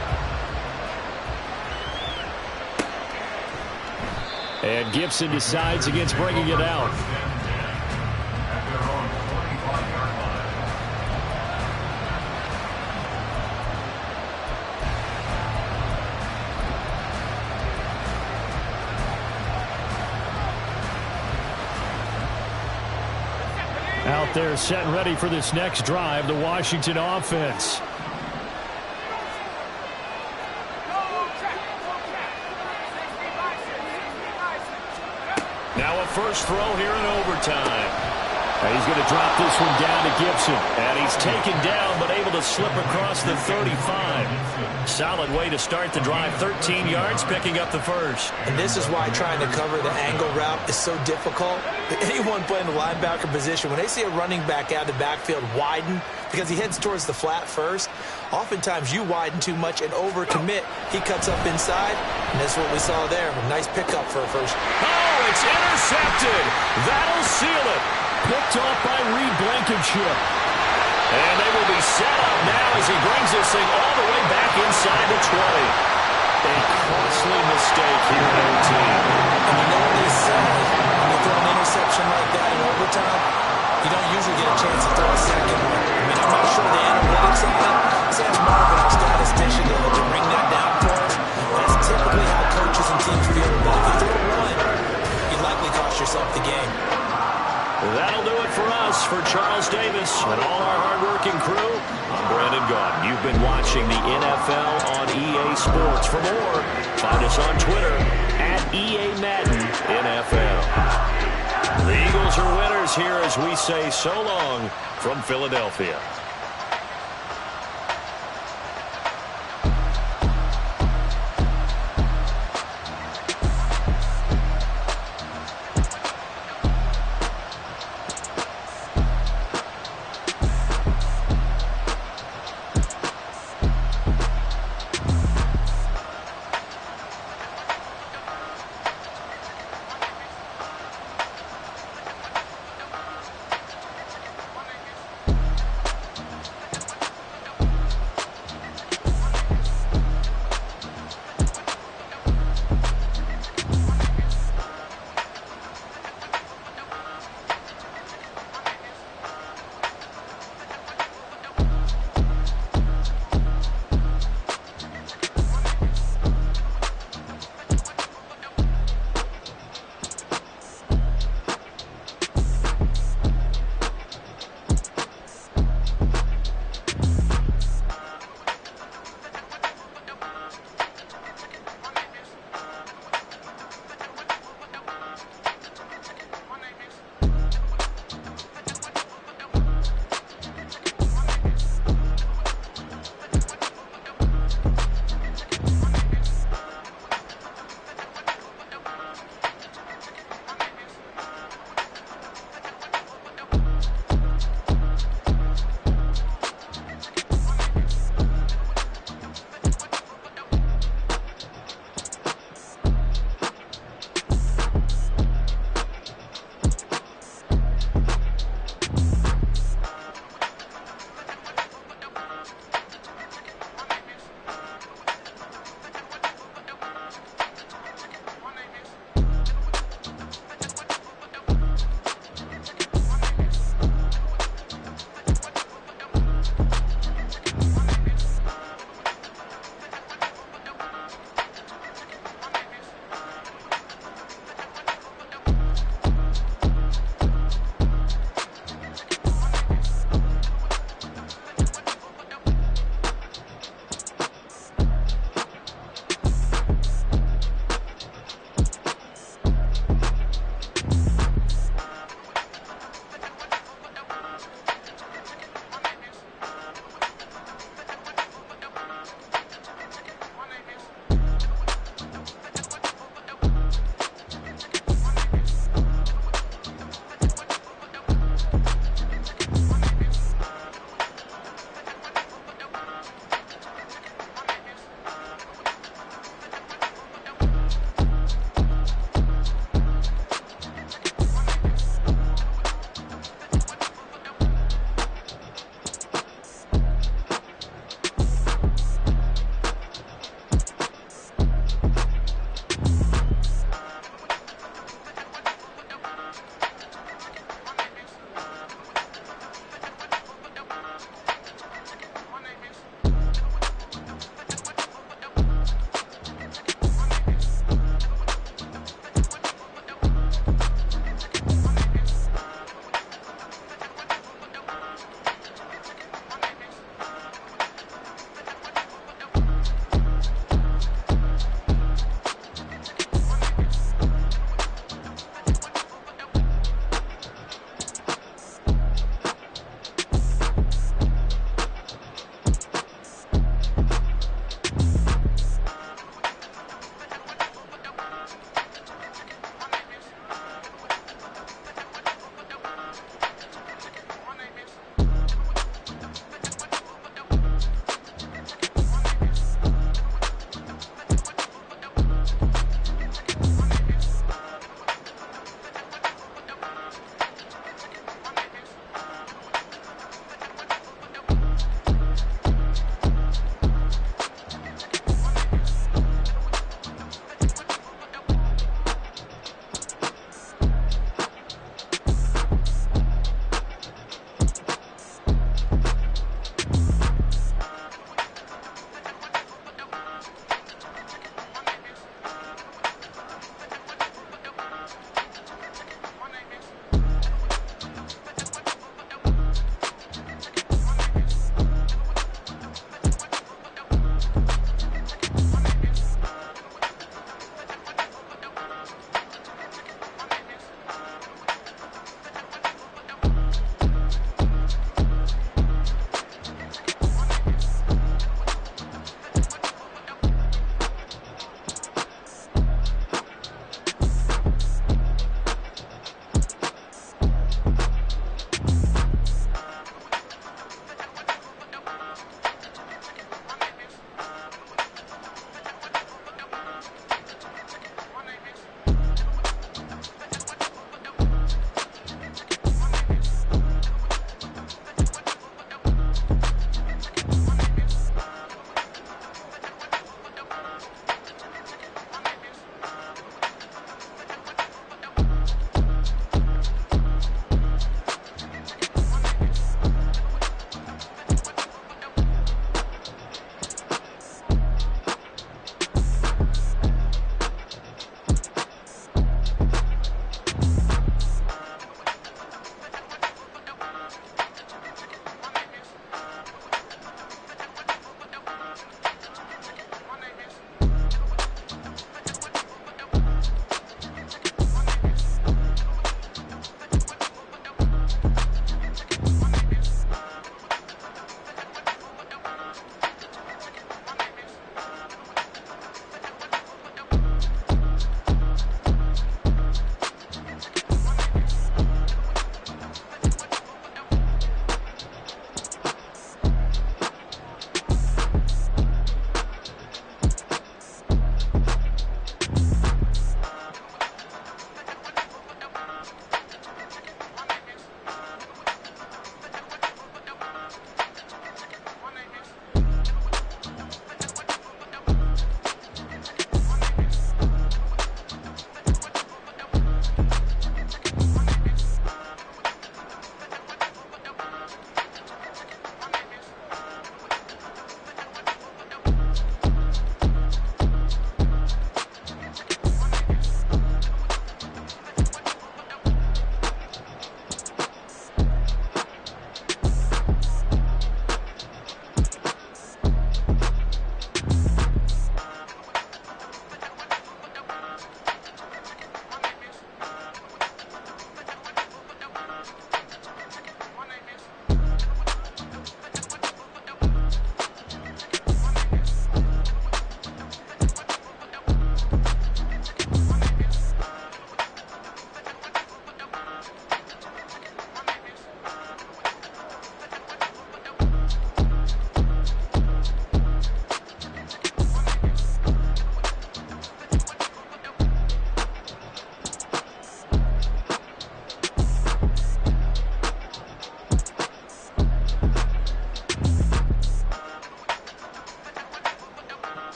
And Gibson decides against bringing it out. Out there set and ready for this next drive, the Washington offense. Now a first throw here in overtime. And he's going to drop this one down to Gibson. And he's taken down, but able to slip across the 35. Solid way to start the drive. 13 yards, picking up the first. And this is why trying to cover the angle route is so difficult. Anyone playing the linebacker position, when they see a running back out of the backfield widen, because he heads towards the flat first, oftentimes you widen too much and overcommit. He cuts up inside, and that's what we saw there. A nice pickup for a first. Oh, it's intercepted. That'll seal it. Picked off by Reed Blankenship. And they will be set up now as he brings this thing all the way back inside the 20. A costly mistake here in OT. And you know what they say, when you throw an interception like that in overtime, you don't usually get a chance to throw a second one. I mean, I'm not sure the analytics on it. Sam Marvin, our statistician, to bring that down for us. That's typically how coaches and teams feel about it. If you throw one, you likely cost yourself the game. That'll do it for us. For Charles Davis and all our hardworking crew, I'm Brandon Gaudin. You've been watching the NFL on EA Sports. For more, find us on Twitter @EAMaddenNFL. The Eagles are winners here as we say so long from Philadelphia.